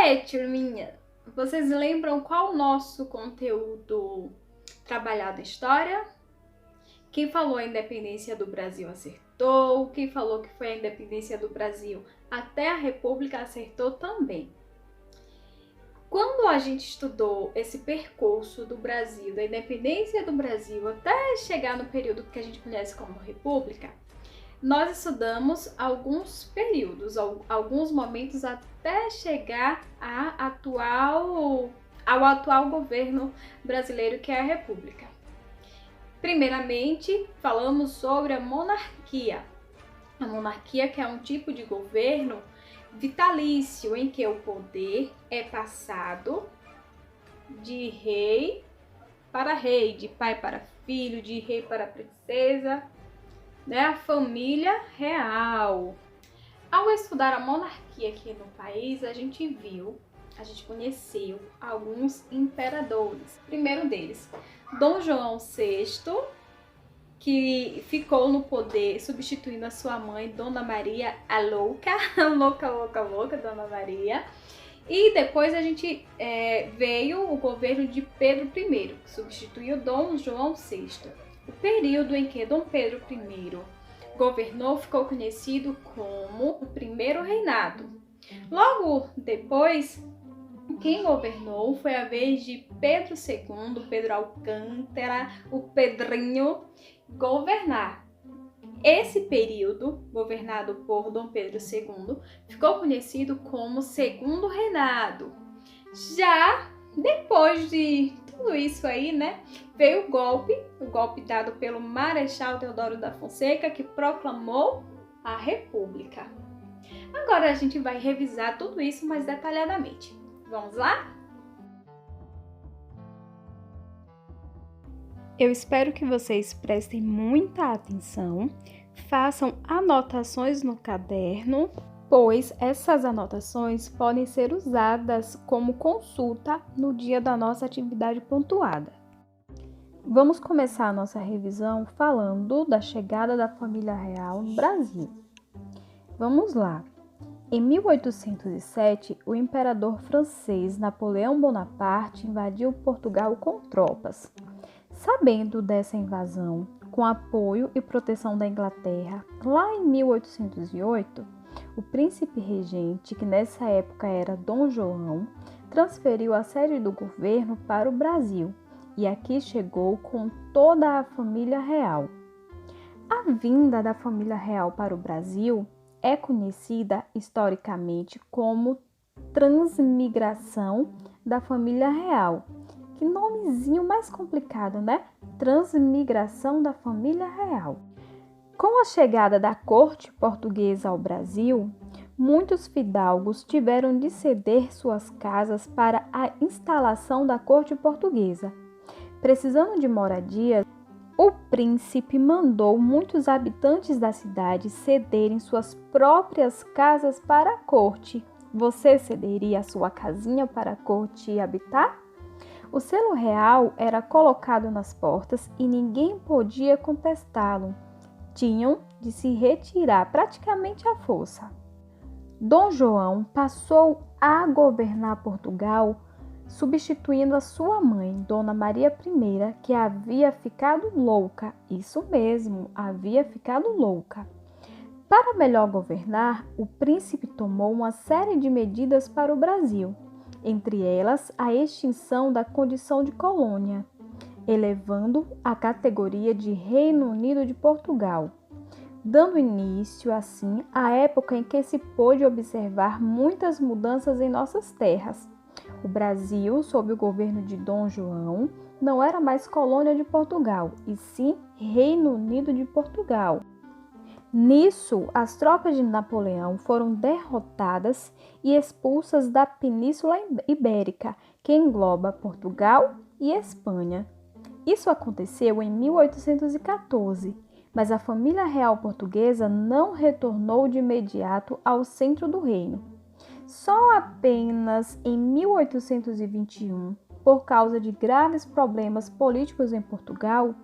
aí, turminha, vocês lembram qual o nosso conteúdo trabalhado em história? Quem falou a independência do Brasil acertou, quem falou que foi a independência do Brasil até a República acertou também. Quando a gente estudou esse percurso do Brasil, da independência do Brasil até chegar no período que a gente conhece como República, nós estudamos alguns períodos, alguns momentos até chegar ao atual governo brasileiro, que é a República. Primeiramente, falamos sobre a monarquia. A monarquia, que é um tipo de governo vitalício em que o poder é passado de rei para rei, de pai para filho, de rei para princesa, né? A família real. Ao estudar a monarquia aqui no país, a gente conheceu alguns imperadores. Primeiro deles, Dom João VI, que ficou no poder substituindo a sua mãe, Dona Maria a louca, louca, Dona Maria. E depois a gente veio o governo de Pedro I, que substituiu Dom João VI. O período em que Dom Pedro I governou ficou conhecido como o Primeiro Reinado. Logo depois, quem governou foi a vez de Pedro II, Pedro Alcântara, o Pedrinho, governar. Esse período, governado por Dom Pedro II, ficou conhecido como Segundo Reinado. Já depois de tudo isso aí, né, veio o golpe dado pelo Marechal Deodoro da Fonseca, que proclamou a República. Agora a gente vai revisar tudo isso mais detalhadamente. Vamos lá? Eu espero que vocês prestem muita atenção, façam anotações no caderno, pois essas anotações podem ser usadas como consulta no dia da nossa atividade pontuada. Vamos começar a nossa revisão falando da chegada da família real no Brasil. Vamos lá! Em 1807, o imperador francês Napoleão Bonaparte invadiu Portugal com tropas. Sabendo dessa invasão, com apoio e proteção da Inglaterra, lá em 1808, o príncipe regente, que nessa época era Dom João, transferiu a sede do governo para o Brasil e aqui chegou com toda a família real. A vinda da família real para o Brasil é conhecida historicamente como transmigração da família real. Que nomezinho mais complicado, né? Transmigração da família real. Com a chegada da corte portuguesa ao Brasil, muitos fidalgos tiveram de ceder suas casas para a instalação da corte portuguesa. Precisando de moradia, o príncipe mandou muitos habitantes da cidade cederem suas próprias casas para a corte. Você cederia a sua casinha para a corte habitar? O selo real era colocado nas portas e ninguém podia contestá-lo. Tinham de se retirar praticamente à força. Dom João passou a governar Portugal, substituindo a sua mãe, Dona Maria I, que havia ficado louca. Isso mesmo, havia ficado louca. Para melhor governar, o príncipe tomou uma série de medidas para o Brasil, entre elas a extinção da condição de colônia, elevando a categoria de Reino Unido de Portugal, dando início, assim, à época em que se pôde observar muitas mudanças em nossas terras. O Brasil, sob o governo de Dom João, não era mais colônia de Portugal, e sim Reino Unido de Portugal. Nisso, as tropas de Napoleão foram derrotadas e expulsas da Península Ibérica, que engloba Portugal e Espanha. Isso aconteceu em 1814, mas a família real portuguesa não retornou de imediato ao centro do reino. Só apenas em 1821, por causa de graves problemas políticos em Portugal,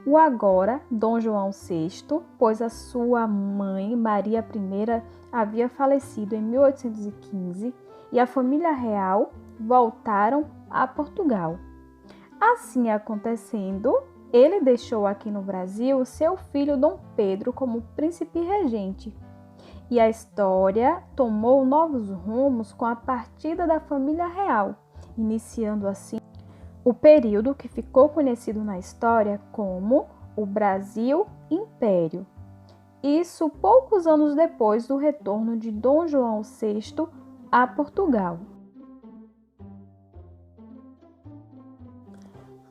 o agora Dom João VI, pois a sua mãe, Maria I, havia falecido em 1815, e a família real voltaram a Portugal. Assim acontecendo, ele deixou aqui no Brasil seu filho Dom Pedro como príncipe regente. E a história tomou novos rumos com a partida da família real, iniciando assim o período que ficou conhecido na história como o Brasil Império. Isso poucos anos depois do retorno de Dom João VI a Portugal.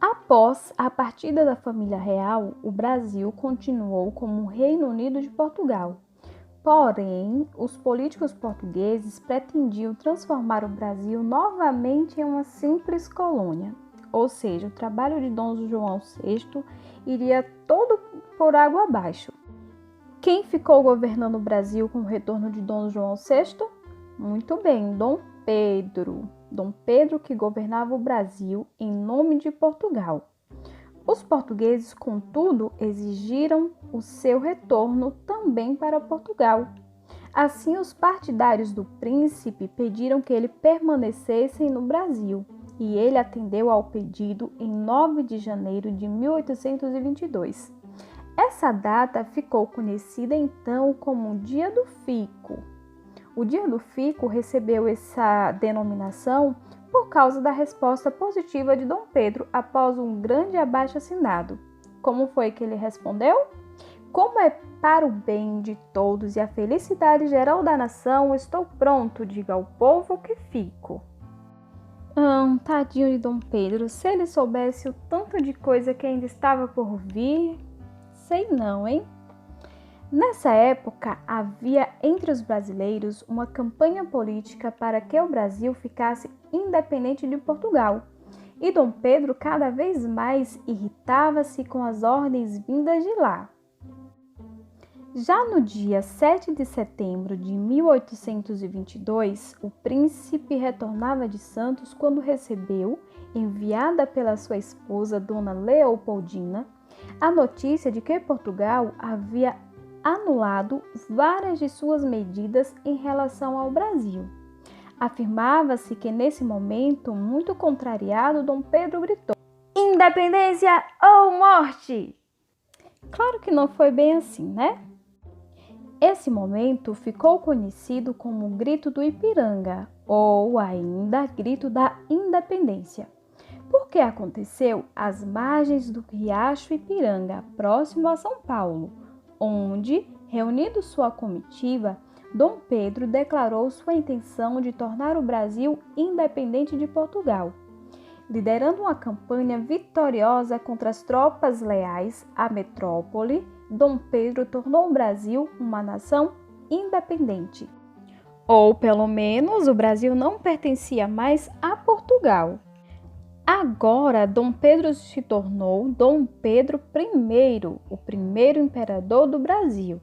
Após a partida da família real, o Brasil continuou como Reino Unido de Portugal. Porém, os políticos portugueses pretendiam transformar o Brasil novamente em uma simples colônia. Ou seja, o trabalho de Dom João VI iria todo por água abaixo. Quem ficou governando o Brasil com o retorno de Dom João VI? Muito bem, Dom Pedro. Dom Pedro que governava o Brasil em nome de Portugal. Os portugueses, contudo, exigiram o seu retorno também para Portugal. Assim, os partidários do príncipe pediram que ele permanecesse no Brasil, e ele atendeu ao pedido em 9 de janeiro de 1822. Essa data ficou conhecida então como o Dia do Fico. O Dia do Fico recebeu essa denominação por causa da resposta positiva de Dom Pedro após um grande abaixo-assinado. Como foi que ele respondeu? Como é para o bem de todos e a felicidade geral da nação, estou pronto, diga ao povo que fico. Tadinho de Dom Pedro, se ele soubesse o tanto de coisa que ainda estava por vir, sei não, hein? Nessa época, havia entre os brasileiros uma campanha política para que o Brasil ficasse independente de Portugal. E Dom Pedro cada vez mais irritava-se com as ordens vindas de lá. Já no dia 7 de setembro de 1822, o príncipe retornava de Santos quando recebeu, enviada pela sua esposa, Dona Leopoldina, a notícia de que Portugal havia anulado várias de suas medidas em relação ao Brasil. Afirmava-se que nesse momento, muito contrariado, Dom Pedro gritou: "Independência ou morte!" Claro que não foi bem assim, né? Esse momento ficou conhecido como o Grito do Ipiranga, ou ainda Grito da Independência, porque aconteceu às margens do Riacho Ipiranga, próximo a São Paulo, onde, reunindo sua comitiva, Dom Pedro declarou sua intenção de tornar o Brasil independente de Portugal. Liderando uma campanha vitoriosa contra as tropas leais à metrópole, Dom Pedro tornou o Brasil uma nação independente. Ou, pelo menos, o Brasil não pertencia mais a Portugal. Agora, Dom Pedro se tornou Dom Pedro I, o primeiro imperador do Brasil.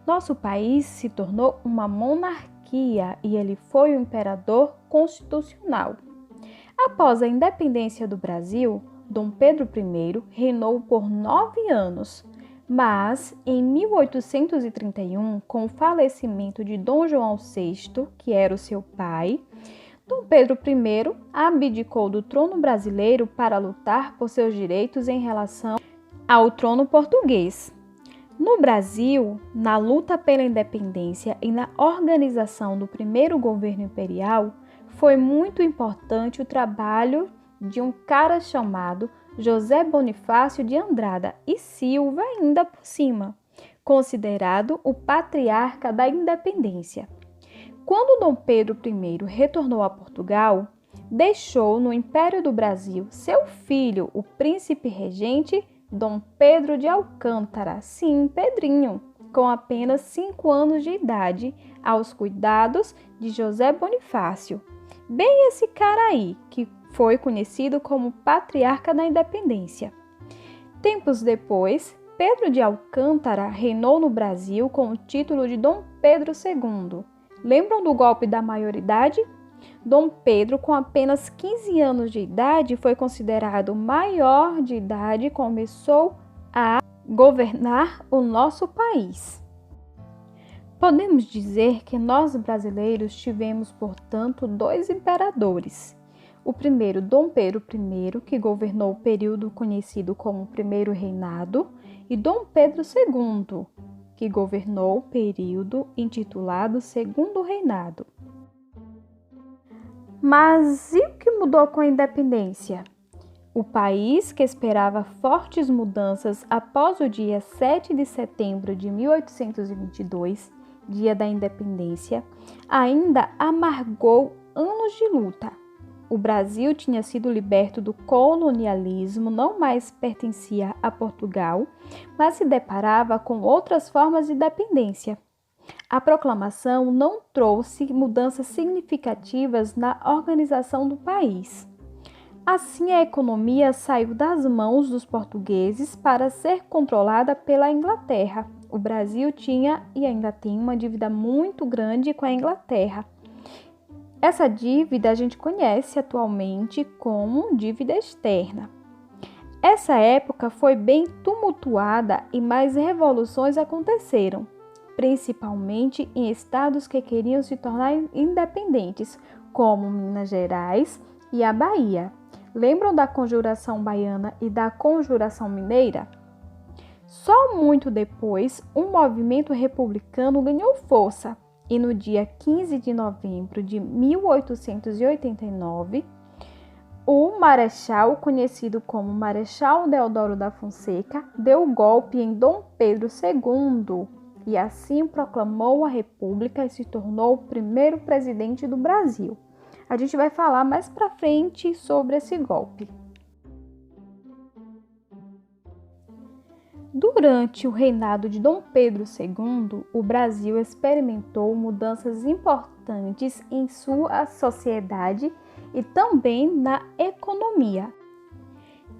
Nosso país se tornou uma monarquia e ele foi o imperador constitucional. Após a independência do Brasil, Dom Pedro I reinou por 9 anos, mas em 1831, com o falecimento de Dom João VI, que era o seu pai, Dom Pedro I abdicou do trono brasileiro para lutar por seus direitos em relação ao trono português. No Brasil, na luta pela independência e na organização do primeiro governo imperial, foi muito importante o trabalho de um cara chamado José Bonifácio de Andrada e Silva, ainda por cima, considerado o patriarca da independência. Quando Dom Pedro I retornou a Portugal, deixou no Império do Brasil seu filho, o príncipe regente Dom Pedro de Alcântara, sim, Pedrinho, com apenas 5 anos de idade, aos cuidados de José Bonifácio. Bem esse cara aí, que foi conhecido como patriarca da independência. Tempos depois, Pedro de Alcântara reinou no Brasil com o título de Dom Pedro II. Lembram do golpe da maioridade? Dom Pedro, com apenas 15 anos de idade, foi considerado maior de idade e começou a governar o nosso país. Podemos dizer que nós brasileiros tivemos, portanto, dois imperadores. O primeiro, Dom Pedro I, que governou o período conhecido como Primeiro Reinado, e Dom Pedro II, que governou o período intitulado Segundo Reinado. Mas e o que mudou com a independência? O país, que esperava fortes mudanças após o dia 7 de setembro de 1822, dia da independência, ainda amargou anos de luta. O Brasil tinha sido liberto do colonialismo, não mais pertencia a Portugal, mas se deparava com outras formas de dependência. A proclamação não trouxe mudanças significativas na organização do país. Assim, a economia saiu das mãos dos portugueses para ser controlada pela Inglaterra. O Brasil tinha e ainda tem uma dívida muito grande com a Inglaterra. Essa dívida a gente conhece atualmente como dívida externa. Essa época foi bem tumultuada e mais revoluções aconteceram, principalmente em estados que queriam se tornar independentes, como Minas Gerais e a Bahia. Lembram da Conjuração Baiana e da Conjuração Mineira? Só muito depois, um movimento republicano ganhou força e no dia 15 de novembro de 1889, o Marechal, conhecido como Marechal Deodoro da Fonseca, deu golpe em Dom Pedro II e assim proclamou a República e se tornou o primeiro presidente do Brasil. A gente vai falar mais para frente sobre esse golpe. Durante o reinado de Dom Pedro II, o Brasil experimentou mudanças importantes em sua sociedade e também na economia.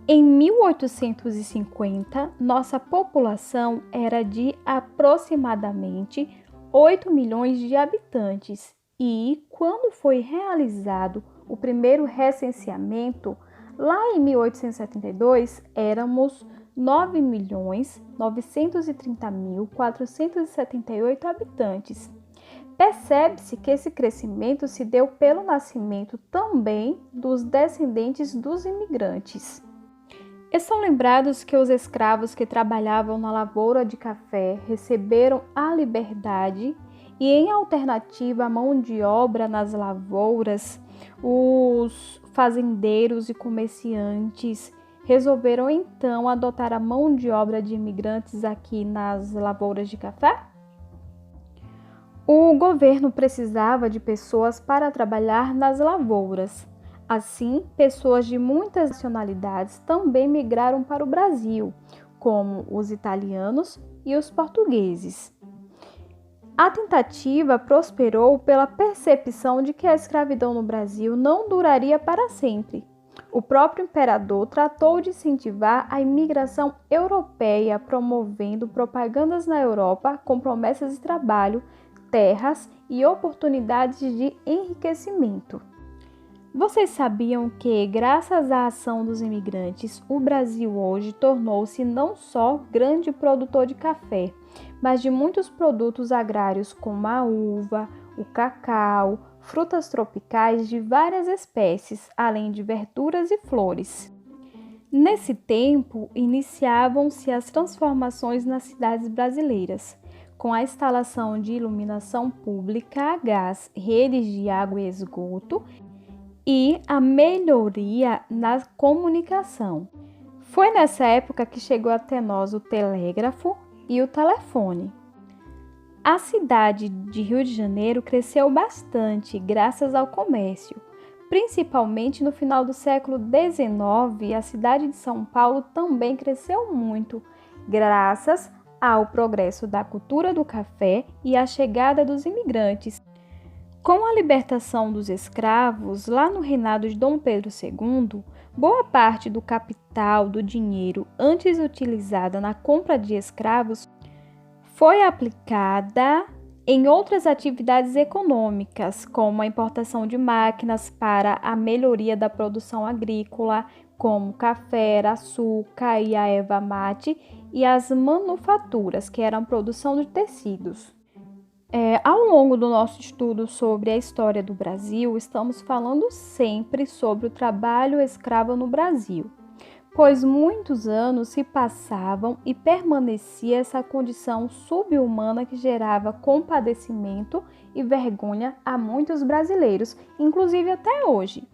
Em 1850, nossa população era de aproximadamente 8 milhões de habitantes e, quando foi realizado o primeiro recenseamento, lá em 1872, éramos 9.930.478 habitantes. Percebe-se que esse crescimento se deu pelo nascimento também dos descendentes dos imigrantes. E são lembrados que os escravos que trabalhavam na lavoura de café receberam a liberdade e, em alternativa à mão de obra nas lavouras, os fazendeiros e comerciantes resolveram então adotar a mão de obra de imigrantes aqui nas lavouras de café? O governo precisava de pessoas para trabalhar nas lavouras. Assim, pessoas de muitas nacionalidades também migraram para o Brasil, como os italianos e os portugueses. A tentativa prosperou pela percepção de que a escravidão no Brasil não duraria para sempre. O próprio imperador tratou de incentivar a imigração europeia, promovendo propagandas na Europa com promessas de trabalho, terras e oportunidades de enriquecimento. Vocês sabiam que, graças à ação dos imigrantes, o Brasil hoje tornou-se não só grande produtor de café, mas de muitos produtos agrários como a uva, o cacau, frutas tropicais de várias espécies, além de verduras e flores. Nesse tempo, iniciavam-se as transformações nas cidades brasileiras, com a instalação de iluminação pública a gás, redes de água e esgoto e a melhoria na comunicação. Foi nessa época que chegou até nós o telégrafo e o telefone. A cidade de Rio de Janeiro cresceu bastante graças ao comércio. Principalmente no final do século XIX, a cidade de São Paulo também cresceu muito, graças ao progresso da cultura do café e à chegada dos imigrantes. Com a libertação dos escravos, lá no reinado de Dom Pedro II, boa parte do capital, do dinheiro antes utilizada na compra de escravos, foi aplicada em outras atividades econômicas, como a importação de máquinas para a melhoria da produção agrícola, como café, açúcar e a erva mate, e as manufaturas, que eram a produção de tecidos. Ao longo do nosso estudo sobre a história do Brasil, estamos falando sempre sobre o trabalho escravo no Brasil, pois muitos anos se passavam e permanecia essa condição subhumana que gerava compadecimento e vergonha a muitos brasileiros, inclusive até hoje.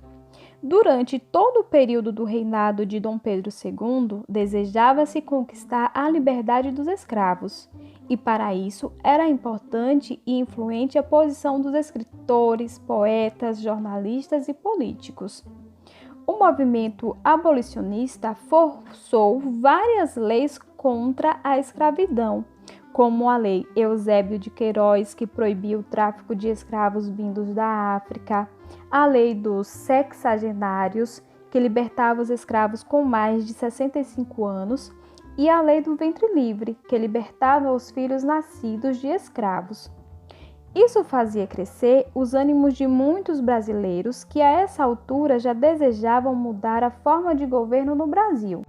Durante todo o período do reinado de Dom Pedro II, desejava-se conquistar a liberdade dos escravos, e para isso era importante e influente a posição dos escritores, poetas, jornalistas e políticos. O movimento abolicionista forçou várias leis contra a escravidão, como a Lei Eusébio de Queiroz, que proibia o tráfico de escravos vindos da África, a Lei dos Sexagenários, que libertava os escravos com mais de 65 anos, e a Lei do Ventre Livre, que libertava os filhos nascidos de escravos. Isso fazia crescer os ânimos de muitos brasileiros que a essa altura já desejavam mudar a forma de governo no Brasil.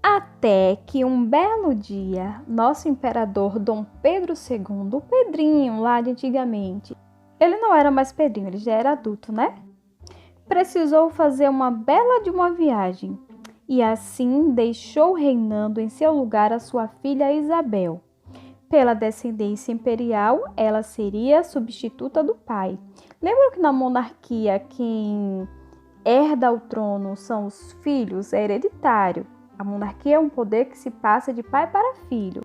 Até que um belo dia, nosso imperador Dom Pedro II, o Pedrinho lá de antigamente, ele não era mais Pedrinho, ele já era adulto, né? Precisou fazer uma bela de uma viagem e assim deixou reinando em seu lugar a sua filha Isabel. Pela descendência imperial, ela seria a substituta do pai. Lembram que na monarquia quem herda o trono são os filhos, é hereditário. A monarquia é um poder que se passa de pai para filho.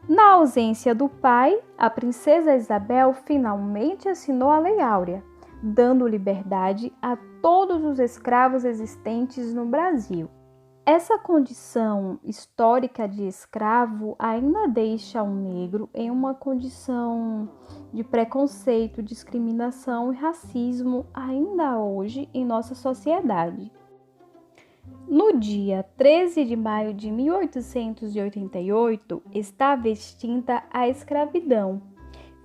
Na ausência do pai, a princesa Isabel finalmente assinou a Lei Áurea, dando liberdade a todos os escravos existentes no Brasil. Essa condição histórica de escravo ainda deixa o negro em uma condição de preconceito, discriminação e racismo ainda hoje em nossa sociedade. No dia 13 de maio de 1888, estava extinta a escravidão.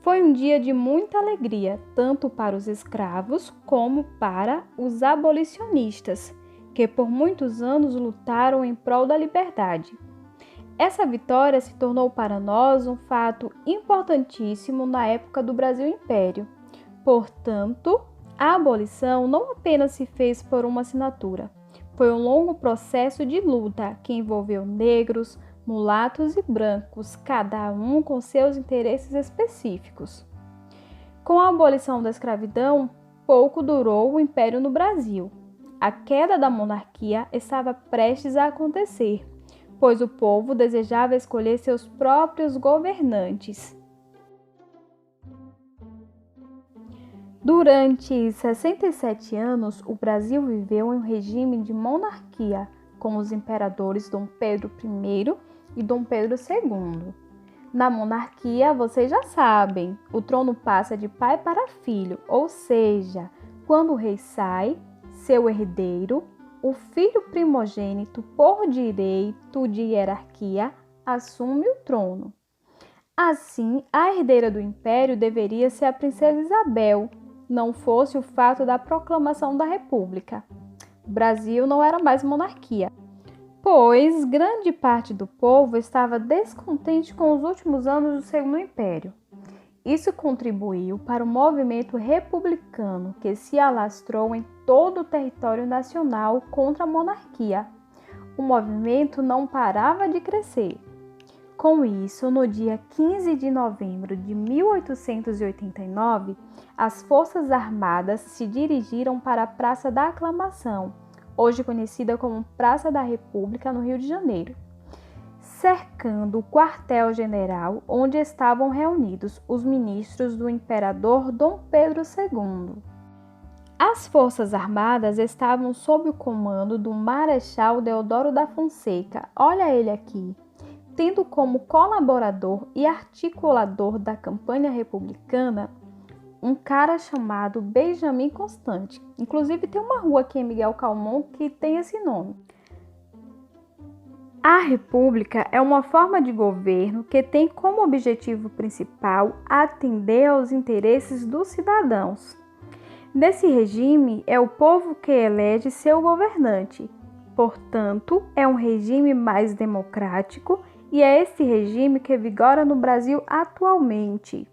Foi um dia de muita alegria, tanto para os escravos como para os abolicionistas, que por muitos anos lutaram em prol da liberdade. Essa vitória se tornou para nós um fato importantíssimo na época do Brasil Império. Portanto, a abolição não apenas se fez por uma assinatura, foi um longo processo de luta que envolveu negros, mulatos e brancos, cada um com seus interesses específicos. Com a abolição da escravidão, pouco durou o império no Brasil. A queda da monarquia estava prestes a acontecer, pois o povo desejava escolher seus próprios governantes. Durante 67 anos, o Brasil viveu em um regime de monarquia, com os imperadores Dom Pedro I e Dom Pedro II. Na monarquia, vocês já sabem, o trono passa de pai para filho, ou seja, quando o rei sai, seu herdeiro, o filho primogênito por direito de hierarquia, assume o trono. Assim, a herdeira do império deveria ser a princesa Isabel, não fosse o fato da proclamação da República. O Brasil não era mais monarquia, pois grande parte do povo estava descontente com os últimos anos do Segundo Império. Isso contribuiu para o movimento republicano que se alastrou em todo o território nacional contra a monarquia. O movimento não parava de crescer. Com isso, no dia 15 de novembro de 1889, as Forças Armadas se dirigiram para a Praça da Aclamação, hoje conhecida como Praça da República, no Rio de Janeiro, cercando o quartel-general onde estavam reunidos os ministros do imperador Dom Pedro II. As Forças Armadas estavam sob o comando do Marechal Deodoro da Fonseca, olha ele aqui, tendo como colaborador e articulador da campanha republicana um cara chamado Benjamin Constant. Inclusive tem uma rua aqui em Miguel Calmon que tem esse nome. A República é uma forma de governo que tem como objetivo principal atender aos interesses dos cidadãos. Nesse regime, é o povo que elege seu governante. Portanto, é um regime mais democrático e é esse regime que vigora no Brasil atualmente.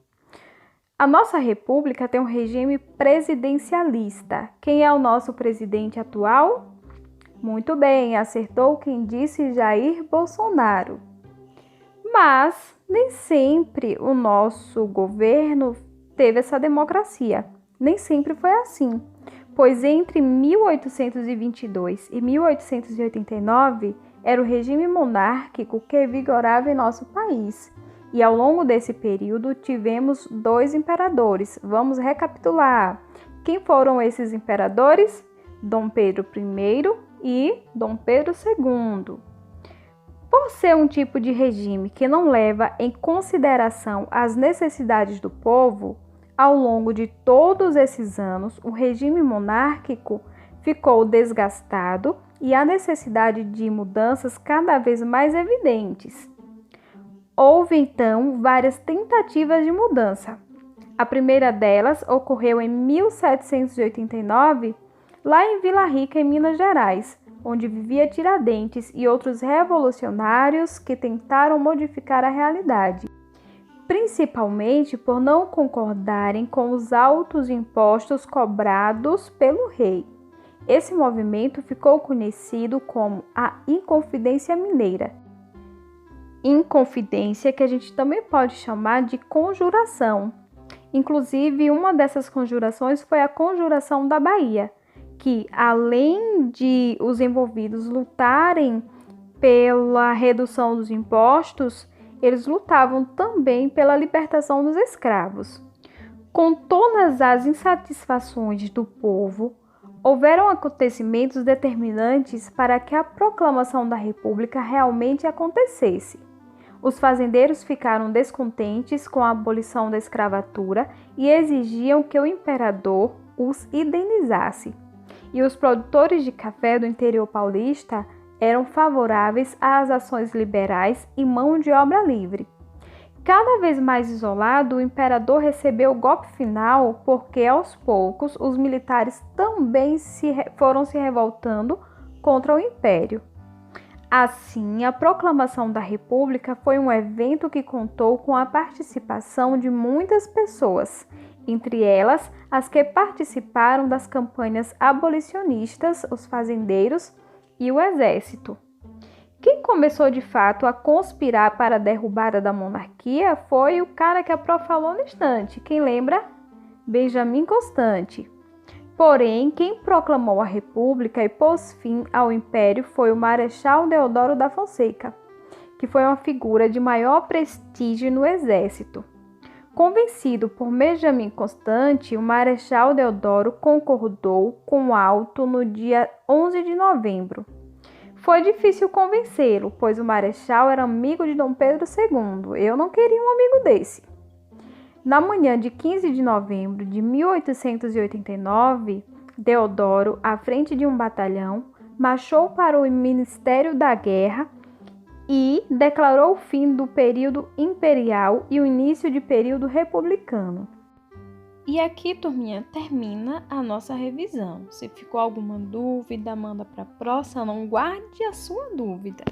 A nossa república tem um regime presidencialista. Quem é o nosso presidente atual? Muito bem, acertou quem disse Jair Bolsonaro. Mas nem sempre o nosso governo teve essa democracia. Nem sempre foi assim, pois entre 1822 e 1889 era o regime monárquico que vigorava em nosso país. E ao longo desse período tivemos 2 imperadores. Vamos recapitular. Quem foram esses imperadores? Dom Pedro I e Dom Pedro II. Por ser um tipo de regime que não leva em consideração as necessidades do povo, ao longo de todos esses anos, o regime monárquico ficou desgastado e a necessidade de mudanças cada vez mais evidentes. Houve, então, várias tentativas de mudança. A primeira delas ocorreu em 1789, lá em Vila Rica, em Minas Gerais, onde vivia Tiradentes e outros revolucionários que tentaram modificar a realidade, principalmente por não concordarem com os altos impostos cobrados pelo rei. Esse movimento ficou conhecido como a Inconfidência Mineira. Inconfidência que a gente também pode chamar de conjuração. Inclusive, uma dessas conjurações foi a Conjuração da Bahia, que além de os envolvidos lutarem pela redução dos impostos, eles lutavam também pela libertação dos escravos. Com todas as insatisfações do povo, houveram acontecimentos determinantes para que a proclamação da República realmente acontecesse. Os fazendeiros ficaram descontentes com a abolição da escravatura e exigiam que o imperador os indenizasse. E os produtores de café do interior paulista eram favoráveis às ações liberais e mão de obra livre. Cada vez mais isolado, o imperador recebeu o golpe final porque, aos poucos, os militares também foram se revoltando contra o império. Assim, a proclamação da República foi um evento que contou com a participação de muitas pessoas, entre elas as que participaram das campanhas abolicionistas, os fazendeiros e o exército. Quem começou de fato a conspirar para a derrubada da monarquia foi o cara que a Pro falou no instante. Quem lembra? Benjamin Constant. Porém, quem proclamou a República e pôs fim ao Império foi o Marechal Deodoro da Fonseca, que foi uma figura de maior prestígio no exército. Convencido por Benjamin Constant, o Marechal Deodoro concordou com o auto no dia 11 de novembro. Foi difícil convencê-lo, pois o Marechal era amigo de Dom Pedro II. Eu não queria um amigo desse. Na manhã de 15 de novembro de 1889, Deodoro, à frente de um batalhão, marchou para o Ministério da Guerra e declarou o fim do período imperial e o início de período republicano. E aqui, turminha, termina a nossa revisão. Se ficou alguma dúvida, manda para a próxima, não guarde a sua dúvida.